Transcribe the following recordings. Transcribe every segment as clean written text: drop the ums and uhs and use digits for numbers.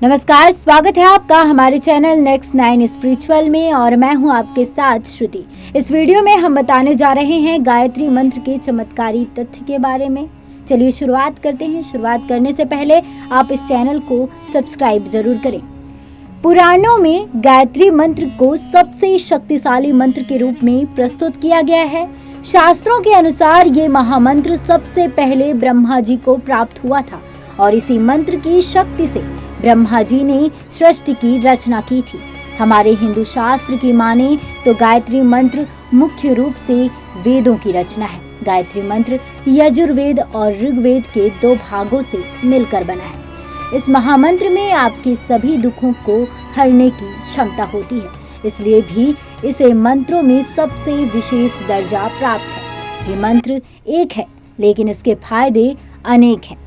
नमस्कार, स्वागत है आपका हमारे चैनल नेक्स्ट 9 स्पिरिचुअल में और मैं हूं आपके साथ श्रुति। इस वीडियो में हम बताने जा रहे हैं गायत्री मंत्र के चमत्कारी तथ्य के बारे में। चलिए शुरुआत करते हैं। शुरुआत करने से पहले आप इस चैनल को सब्सक्राइब जरूर करें। पुराणों में गायत्री मंत्र को सबसे शक्तिशाली मंत्र के रूप में प्रस्तुत किया गया है। शास्त्रों के अनुसार ये महामंत्र सबसे पहले ब्रह्मा जी को प्राप्त हुआ था और इसी मंत्र की शक्ति से ब्रह्मा जी ने सृष्टि की रचना की थी। हमारे हिंदू शास्त्र की माने तो गायत्री मंत्र मुख्य रूप से वेदों की रचना है। गायत्री मंत्र यजुर्वेद और ऋग्वेद के 2 भागों से मिलकर बना है। इस महामंत्र में आपके सभी दुखों को हरने की क्षमता होती है, इसलिए भी इसे मंत्रों में सबसे विशेष दर्जा प्राप्त है। ये मंत्र एक है लेकिन इसके फायदे अनेक हैं।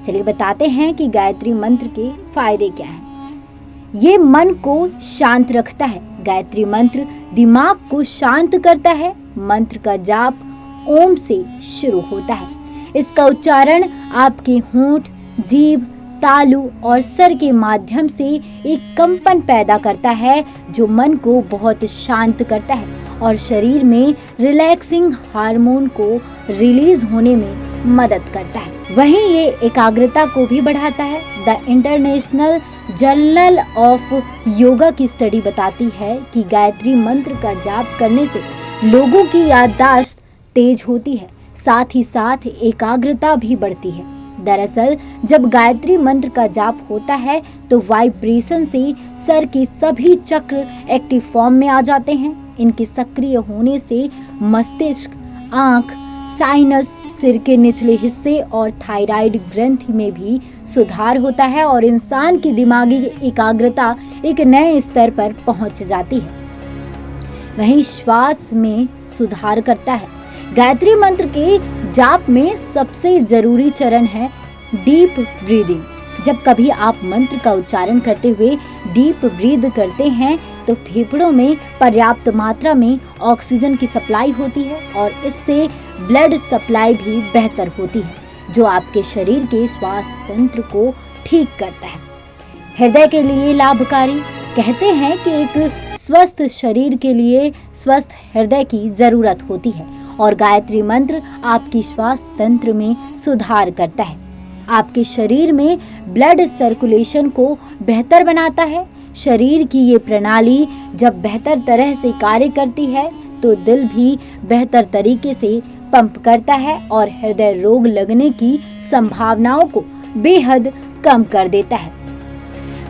चलिए बताते हैं कि गायत्री मंत्र के फायदे क्या हैं। ये मन को शांत रखता है। गायत्री मंत्र दिमाग को शांत करता है। मंत्र का जाप ओम से शुरू होता है। इसका उच्चारण आपके होंठ, जीभ, तालु और सर के माध्यम से एक कंपन पैदा करता है जो मन को बहुत शांत करता है और शरीर में रिलैक्सिंग हार्मोन को रिलीज होने में मदद करता है। वहीं ये एकाग्रता को भी बढ़ाता है। The international journal of yoga की स्टडी बताती है कि गायत्री मंत्र का जाप करने से लोगों की याददाश्त तेज होती है, साथ ही साथ एकाग्रता भी बढ़ती है। दरअसल जब गायत्री मंत्र का जाप होता है तो वाइब्रेशन से सर के सभी चक्र एक्टिव फॉर्म में आ जाते हैं। इनके सक्रिय होने से मस्तिष्क, आंख, साइनस, सिर के निचले हिस्से और थायराइड ग्रंथि में भी सुधार होता है और इंसान की दिमागी एकाग्रता एक नए स्तर पर पहुंच जाती है। वहीं श्वास में सुधार करता है। गायत्री मंत्र के जाप में सबसे जरूरी चरण है डीप ब्रीदिंग। जब कभी आप मंत्र का उच्चारण करते हुए डीप ब्रीद करते हैं तो फेफड़ों में पर्याप्त मात्रा में ऑक्सीजन की सप्लाई होती है और इससे ब्लड सप्लाई भी बेहतर होती है, जो आपके शरीर के श्वास तंत्र को ठीक करता है। हृदय के लिए लाभकारी। कहते हैं कि एक स्वस्थ शरीर के लिए स्वस्थ हृदय की जरूरत होती है और गायत्री मंत्र आपकी श्वास तंत्र में सुधार करता है। आपके शरीर में ब्लड सर्कुलेशन को बेहतर बनाता है। शरीर की ये प्रणाली जब बेहतर तरह से कार्य करती है तो दिल भी बेहतर तरीके से पंप करता है और हृदय रोग लगने की संभावनाओं को बेहद कम कर देता है।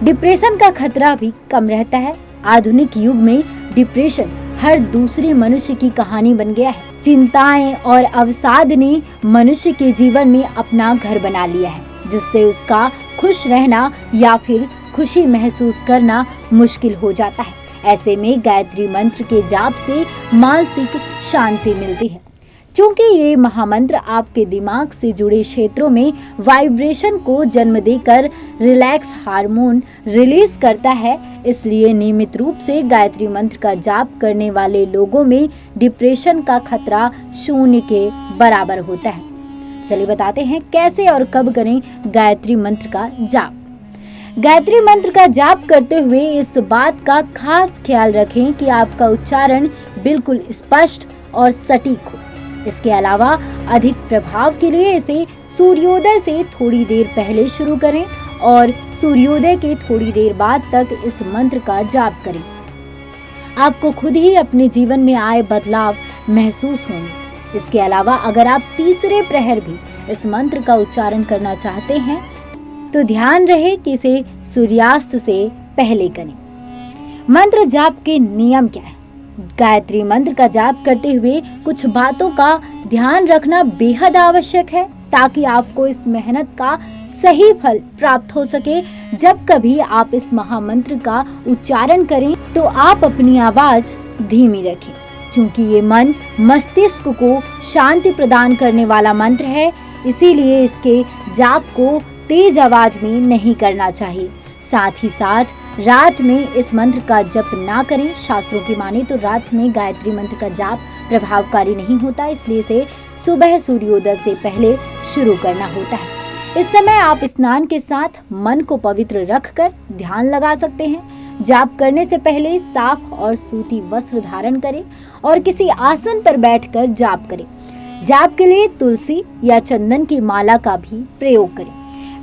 डिप्रेशन का खतरा भी कम रहता है। आधुनिक युग में डिप्रेशन हर दूसरे मनुष्य की कहानी बन गया है। चिंताएं और अवसाद ने मनुष्य के जीवन में अपना घर बना लिया है, जिससे उसका खुश रहना या फिर खुशी महसूस करना मुश्किल हो जाता है। ऐसे में गायत्री मंत्र के जाप से मानसिक शांति मिलती है। क्योंकि ये महामंत्र आपके दिमाग से जुड़े क्षेत्रों में वाइब्रेशन को जन्म देकर रिलैक्स हार्मोन रिलीज करता है, इसलिए नियमित रूप से गायत्री मंत्र का जाप करने वाले लोगों में डिप्रेशन का खतरा 0 के बराबर होता है। चलिए बताते हैं कैसे और कब करें गायत्री मंत्र का जाप। गायत्री मंत्र का जाप करते हुए इस बात का खास ख्याल रखें कि आपका उच्चारण बिल्कुल स्पष्ट और सटीक हो। इसके अलावा अधिक प्रभाव के लिए इसे सूर्योदय से थोड़ी देर पहले शुरू करें और सूर्योदय के थोड़ी देर बाद तक इस मंत्र का जाप करें। आपको खुद ही अपने जीवन में आए बदलाव महसूस होंगे। इसके अलावा अगर आप तीसरे प्रहर भी इस मंत्र का उच्चारण करना चाहते हैं तो ध्यान रहे कि इसे सूर्यास्त से पहले करें। मंत्र जाप के नियम क्या है? गायत्री मंत्र का जाप करते हुए कुछ बातों का ध्यान रखना बेहद आवश्यक है ताकि आपको इस मेहनत का सही फल प्राप्त हो सके। जब कभी आप इस महामंत्र का उच्चारण करें तो आप अपनी आवाज धीमी रखें, क्योंकि ये मन मस्तिष्क को शांति प्रदान करने वाला मंत्र है। इसीलिए इसके जाप को तेज आवाज में नहीं करना चाहिए। साथ ही साथ रात में इस मंत्र का जप ना करें। शास्त्रों की माने तो रात में गायत्री मंत्र का जाप प्रभावकारी नहीं होता, इसलिए इसे सुबह सूर्योदय से पहले शुरू करना होता है। इस समय आप स्नान के साथ मन को पवित्र रखकर ध्यान लगा सकते हैं। जाप करने से पहले साफ और सूती वस्त्र धारण करें और किसी आसन पर बैठकर जाप करें। जाप के लिए तुलसी या चंदन की माला का भी प्रयोग करें।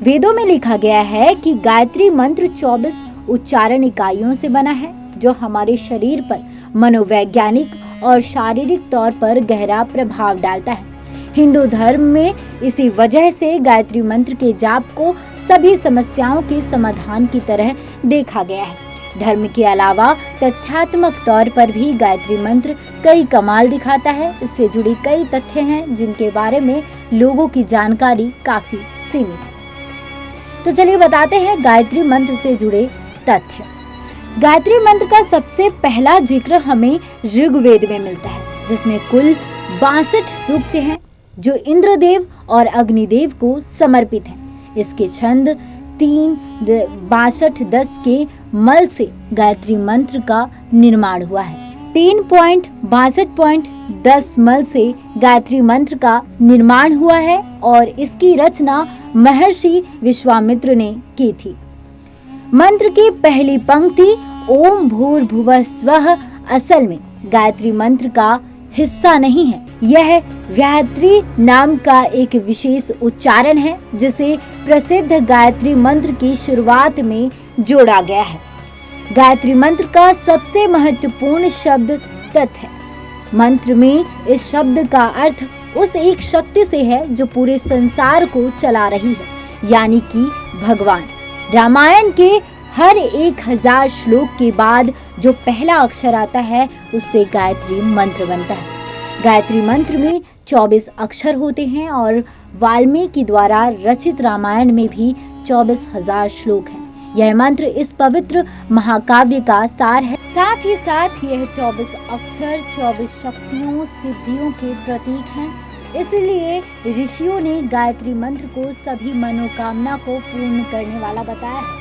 वेदों में लिखा गया है कि गायत्री मंत्र 24 उच्चारण इकाइयों से बना है, जो हमारे शरीर पर मनोवैज्ञानिक और शारीरिक तौर पर गहरा प्रभाव डालता है। हिंदू धर्म में इसी वजह से गायत्री मंत्र के जाप को सभी समस्याओं के समाधान की तरह देखा गया है। धर्म के अलावा तथ्यात्मक तौर पर भी गायत्री मंत्र कई कमाल दिखाता है। इससे जुड़ी कई तथ्य हैं जिनके बारे में लोगों की जानकारी काफी सीमित है। तो चलिए बताते हैं गायत्री मंत्र से जुड़े तथ्य। गायत्री मंत्र का सबसे पहला जिक्र हमें ऋग्वेद में मिलता है, जिसमें कुल 62 सूक्त हैं जो इंद्रदेव और अग्निदेव को समर्पित हैं। इसके छंद 3, 62, 10 के मल से गायत्री मंत्र का निर्माण हुआ है। 3.62.10 मल से गायत्री मंत्र का निर्माण हुआ है और इसकी रचना महर्षि विश्वामित्र ने की थी। मंत्र की पहली पंक्ति ओम भूर्भुवः स्वः असल में गायत्री मंत्र का हिस्सा नहीं है। यह व्याहत्री नाम का एक विशेष उच्चारण है जिसे प्रसिद्ध गायत्री मंत्र की शुरुआत में जोड़ा गया है। गायत्री मंत्र का सबसे महत्वपूर्ण शब्द तत् है। मंत्र में इस शब्द का अर्थ उस एक शक्ति से है जो पूरे संसार को चला रही है, यानी कि भगवान। रामायण के हर 1000 श्लोक के बाद जो पहला अक्षर आता है उससे गायत्री मंत्र बनता है। गायत्री मंत्र में 24 अक्षर होते हैं और वाल्मीकि द्वारा रचित रामायण में भी 24,000 श्लोक हैं। यह मंत्र इस पवित्र महाकाव्य का सार है। साथ ही साथ यह 24 अक्षर 24 शक्तियों सिद्धियों के प्रतीक हैं। इसलिए ऋषियों ने गायत्री मंत्र को सभी मनोकामना को पूर्ण करने वाला बताया है।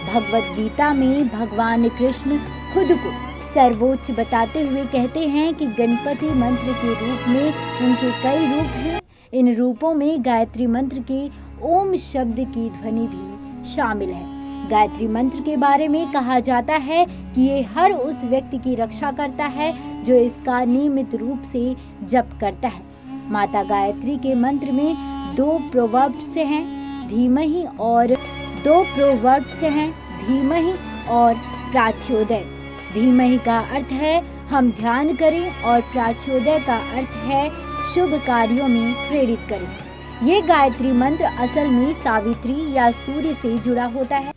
भगवत गीता में भगवान कृष्ण खुद को सर्वोच्च बताते हुए कहते हैं कि गणपति मंत्र के रूप में उनके कई रूप हैं। इन रूपों में गायत्री मंत्र के ओम शब्द की ध्वनि भी शामिल है। गायत्री मंत्र के बारे में कहा जाता है कि ये हर उस व्यक्ति की रक्षा करता है जो इसका नियमित रूप से जप करता है। माता गायत्री के मंत्र में 2 प्रोवर्ब्स हैं, धीमहि और प्राच्योदय। धीमहि का अर्थ है हम ध्यान करें और प्राच्योदय का अर्थ है शुभ कार्यों में प्रेरित करें। ये गायत्री मंत्र असल में सावित्री या सूर्य से जुड़ा होता है।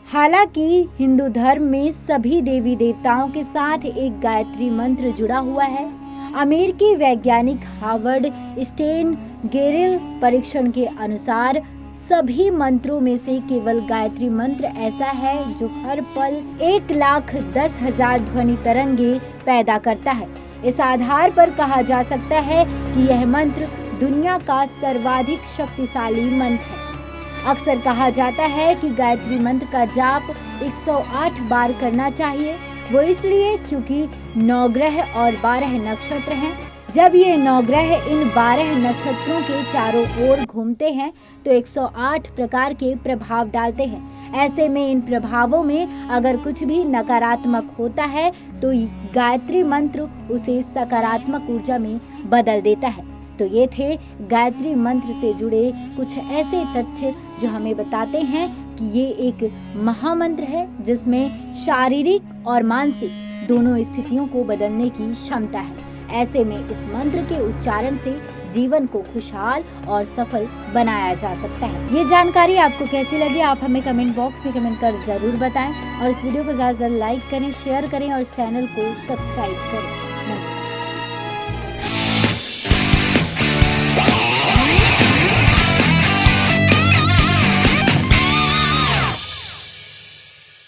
हालांकि हिंदू धर्म में सभी देवी देवताओं के साथ एक गायत्री मंत्र जुड़ा हुआ है। अमेरिकी वैज्ञानिक हार्वर्ड स्टेन गेरिल परीक्षण के अनुसार सभी मंत्रों में से केवल गायत्री मंत्र ऐसा है जो हर पल 1,10,000 ध्वनि तरंगे पैदा करता है। इस आधार पर कहा जा सकता है कि यह मंत्र दुनिया का सर्वाधिक शक्तिशाली मंत्र है। अक्सर कहा जाता है कि गायत्री मंत्र का जाप 108 बार करना चाहिए। वो इसलिए क्योंकि 9 ग्रह और 12 नक्षत्र हैं। जब ये 9 ग्रह इन 12 नक्षत्रों के चारों ओर घूमते हैं तो 108 प्रकार के प्रभाव डालते हैं। ऐसे में इन प्रभावों में अगर कुछ भी नकारात्मक होता है तो गायत्री मंत्र उसे सकारात्मक ऊर्जा में बदल देता है। तो ये थे गायत्री मंत्र से जुड़े कुछ ऐसे तथ्य जो हमें बताते हैं कि ये एक महामंत्र है जिसमें शारीरिक और मानसिक दोनों स्थितियों को बदलने की क्षमता है। ऐसे में इस मंत्र के उच्चारण से जीवन को खुशहाल और सफल बनाया जा सकता है। ये जानकारी आपको कैसी लगी आप हमें कमेंट बॉक्स में कमेंट कर जरूर बताएं और इस वीडियो को ज़्यादा से ज़्यादा लाइक करें, शेयर करें और चैनल को सब्सक्राइब करें।